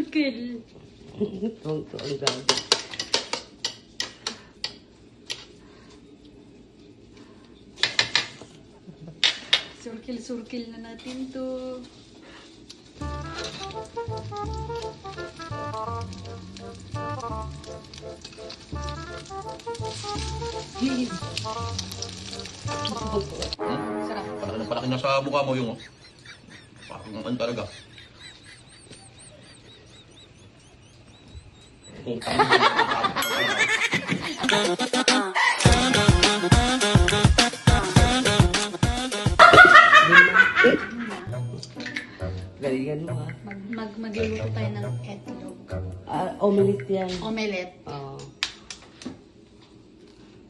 Circle. Tuwang-tuwang grabe. Circle-circle na natin to. Sarap. Palaki na sa mukha mo yung parang ano talaga. Galingan mo ha. Magluluto tayo ng etlog. Omelette yan. Omelette. Oo.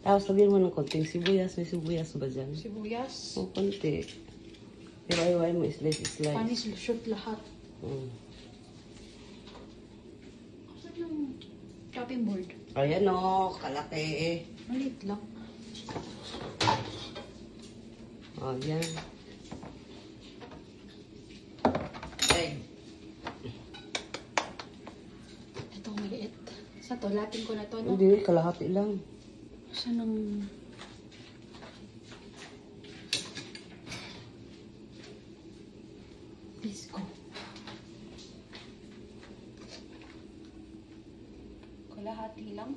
Tapos sabihin mo ng konting sibuyas. May sibuyas ba dyan? Sibuyas. O, konti. Pero ayaw mo slice. Panis, shoot lahat. Saan yung chopping board? Ayan o, kalaki eh. Maliit lang. O, yan. Egg. Ito maliit. Sa to, latin ko na to, no? Hindi, kalahati lang. Saan ang... Let's go. Kalahati lang.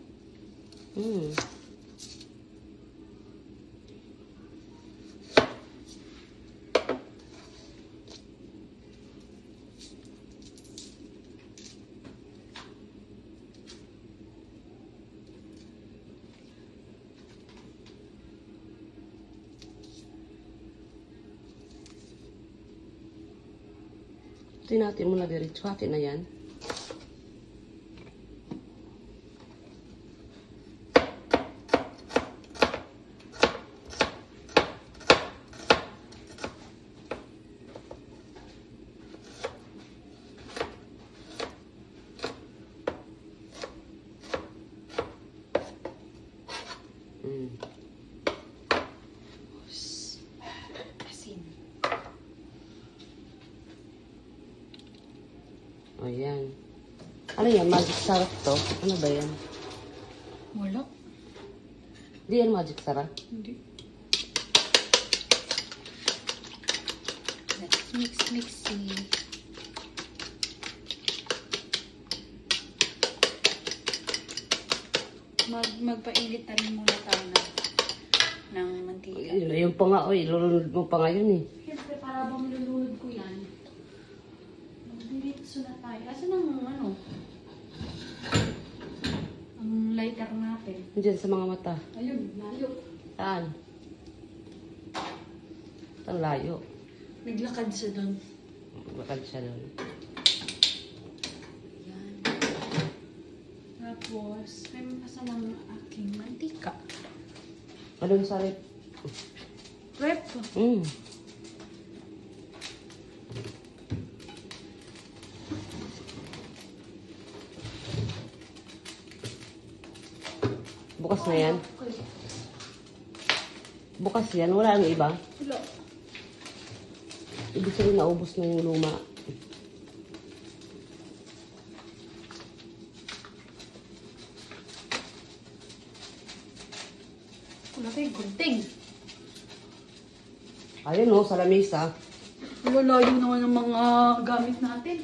Tinatin mo na diretso. Hati na yan. Asin. O, yan. Ano yan? Magic sarap to? Ano ba yan? Wala. Di yan magic sarap? Hindi. Let's mix. Magpainit na rin muna tayo ng mantika. Yung pa nga, oy, ilulunod mo pa nga yun eh. Siyempre, para bang nilulunod ko yan. Diretso na tayo. Asan ang ang lighter natin? Diyan sa mga mata. Ayun, layo. Saan? Saan layo? Naglakad siya doon. Bakal siya doon. Yan. Tapos, may masamang aking mantika. Ano yung sarip? Rep. Bukas na yan? Bukas yan? Wala ang iba? Wala. Ibig sabihin naubos na yung luma. Wala tayong gunting. Ayun o, sa lamesa. Lalayo naman ng mga gamit natin.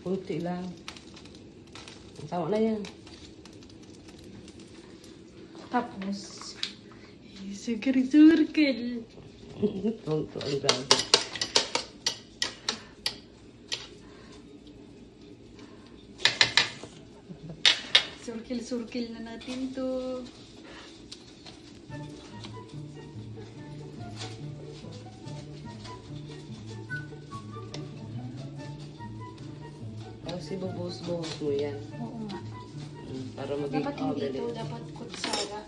Kunti lang. Tama na yan. Tapos, circle. Tuwang-tuwang grabe. Circle na natin to. Tapos ibubuhos-buhos mo yan. Oo nga. Para maging Dapat hindi dali. ito, dapat kutsara.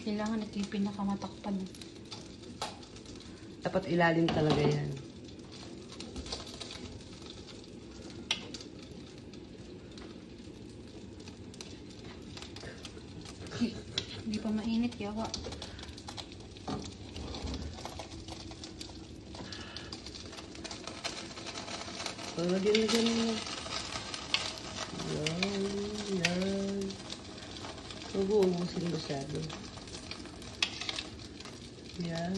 Kailangan ito yung pinakamatakpan. Dapat ilalim talaga yan. Hindi pa mainit, yawa. Lagyan mo dyan mo. Yan. Huwag uubusin masyado. Yan.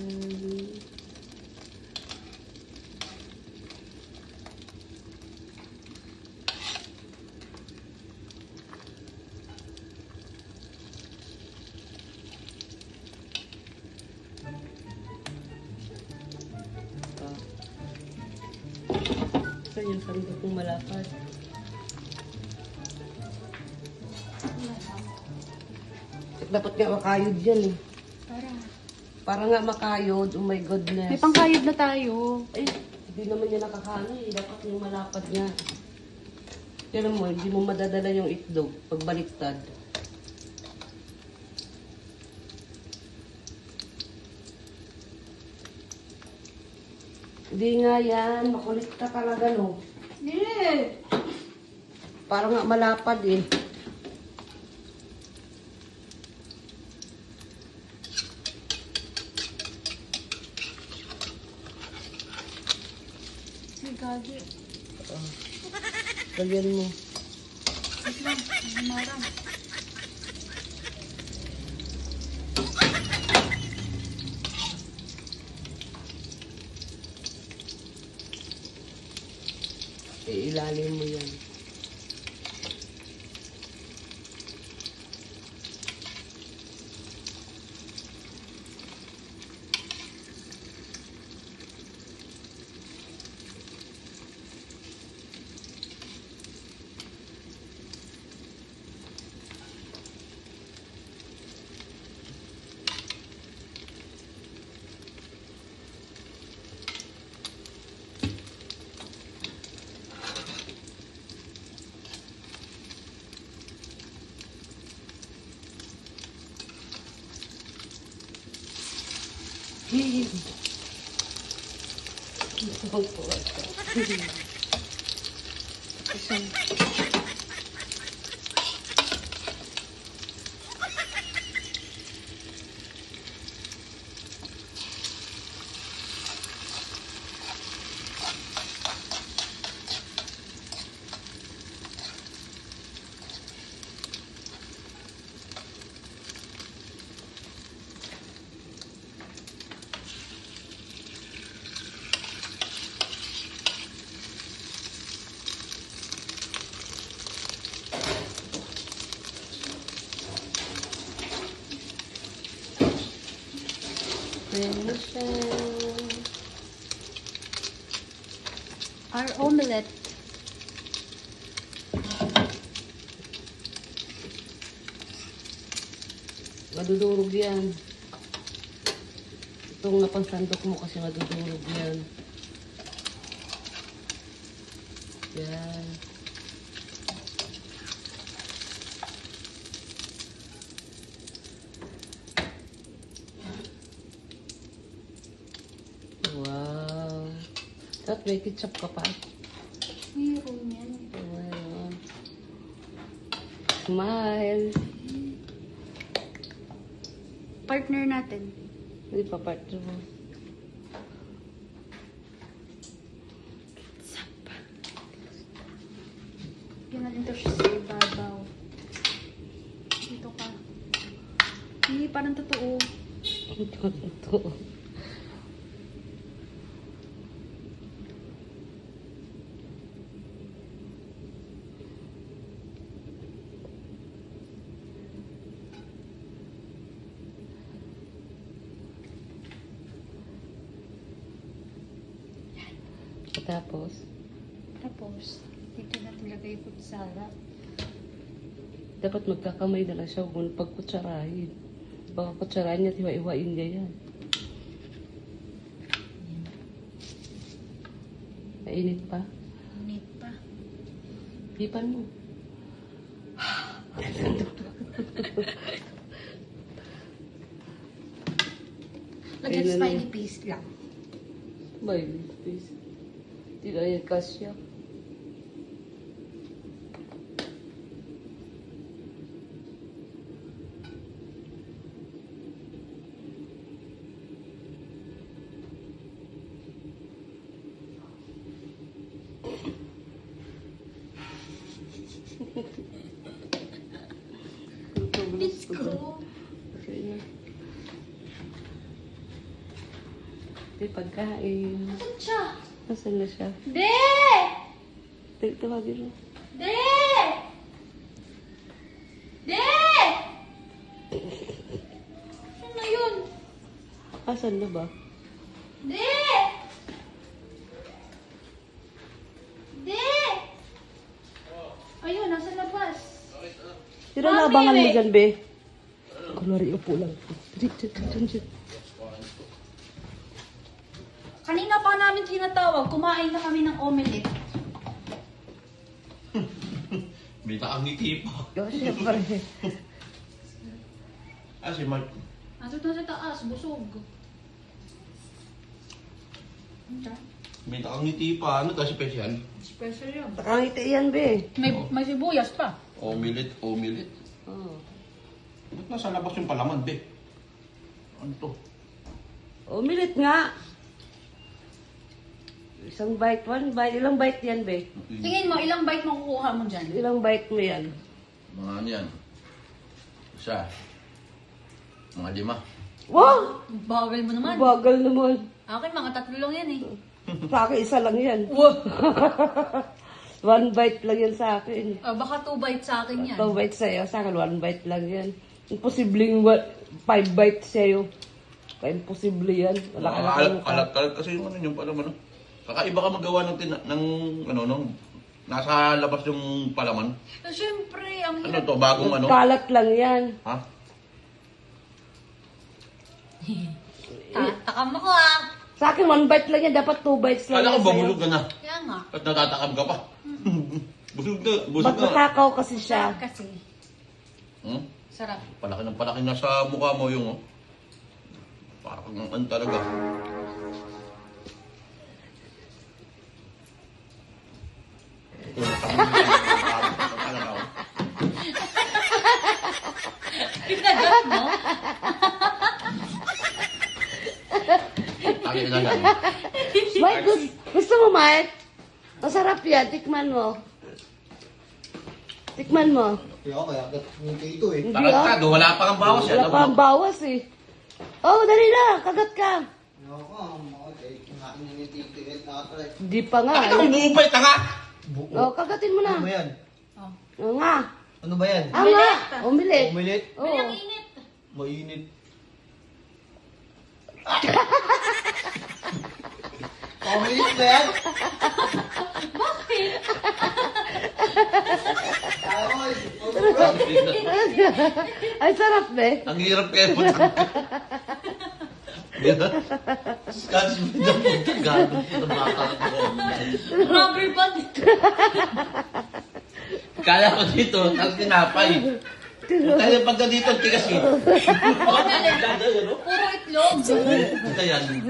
Saan yung sandok kong malapad? Dapat nga makayod yan eh. Para nga makayod, oh my goodness. May pangkayod na tayo. Ay, hindi naman niya nakakano eh. Dapat yung malapad niya. Pero mo, hindi mo madadala yung itlog pag baliktad. Hindi nga yan. Makulit ka talaga, no? Yeah. Para nga malapad eh. Ay, gagi. Lagyan mo. Wait lang. Marang. Ilalim mo yan. Ayan na siya. Our omelette. Madudurog yan. Itong napansandok mo kasi madudurog yan. Yan. Wow. Tapos may ketchup ka pa. Mayroon yan. Wow. Smile. Partner natin. Hindi pa part mo. Yan natin ito siya sa ibabaw. Dito ka. Hindi, parang totoo. Ito. Tapos, dito natin lagay yung kutsara. Dapat magkakamay na lang siya kung pagkutsarahin. Baka kutsarahin niya, tiwa-iwain niya yan. Mainit pa? Init pa. Hipan mo. Lagyan Ayun, smiley face lang. May please. Hindi na yan kasya. Let's go. Okay na. Ito pagkain. Saan siya? Nasaan na siya? De! Tawagin mo. De! De! Saan na yun? Asan na ba? De! De! Ayun, nasa labas. Sino Mami, na abangan mo eh. dyan, be? Kunwari, upo lang. Dyan. Kanina pa namin tinatawag, kumain na kami ng omelette. May takang ngiti pa. Oh, syempre. Si Mark. Nandun na sa taas, busog. Ano siya? May takang ngiti pa. Ano ta special? Special yun. Nakangiti yan, be. May sibuyas pa. Omelette. Oh. Ba't nasa labas yung palaman, be? Ano to? Omelette nga. Isang bite, one bite. Ilang bite yan, be? Tingin mo, ilang bite makukuha mo dyan? Ilang bite mo yan? Mga ano yan? Isa. Mga 5. Wow! Bagal mo naman. Bagal naman. Akin, mga 3 lang yan eh. Sa akin, isa lang yan. Wow! One bite lang yan sa akin. Baka 2 bites sa akin yan. 2 bites sa'yo. Sa akin, 1 bite lang yan. Imposibleng 5 bites sa'yo. Kaya imposible yan. Wala ka lang. Alat kasi yung ano yung palaman. No? Kakaiba ka magawa ng nasa labas yung palaman. Siyempre, ang Ano hirap. to? Bagong ano? Kalat lang yan. Ha? Tatakam ako ah. Sa akin, 1 bite lang yan. Dapat 2 bites lang Kala ko yan sa'yo. bumulog ka na. Kaya nga. At natatakam ka pa. Busog na. Ba't matakaw kasi siya? Kasi, Hmm? sarap. Palaki ng palaki na sa mukha mo yung parang ano talaga. Pinagat mo? Akin na yan. Mike, gusto mo, Mike? Masarap yan. Tikman mo. Tikman mo. Kaya ngiti ito eh. Hindi Tarantado, wala pa kang bawas yan. Wala pa ang bawas eh. Oh, dali lang. Kagat ka. Ako, kinain ng ngiti ito eh. Tatay. Hindi pa nga. Bakit ako bumubay, tanga? Oh, kagatin mo na. Ano ba yan? Oh. Oo nga. Ano ba yan? Ah nga. Umilit. Omelette? Oo. Bilang init. Mainit. Omelette ba yan? Bakit? Ay, sarap be. Ang hirap kaya po. Scotch mo na po. Gago po na Rubber band. Kaya ko dito, ang tinapay. Kaya pagka dito, tigas eh. Puro itlog. Kaya yan.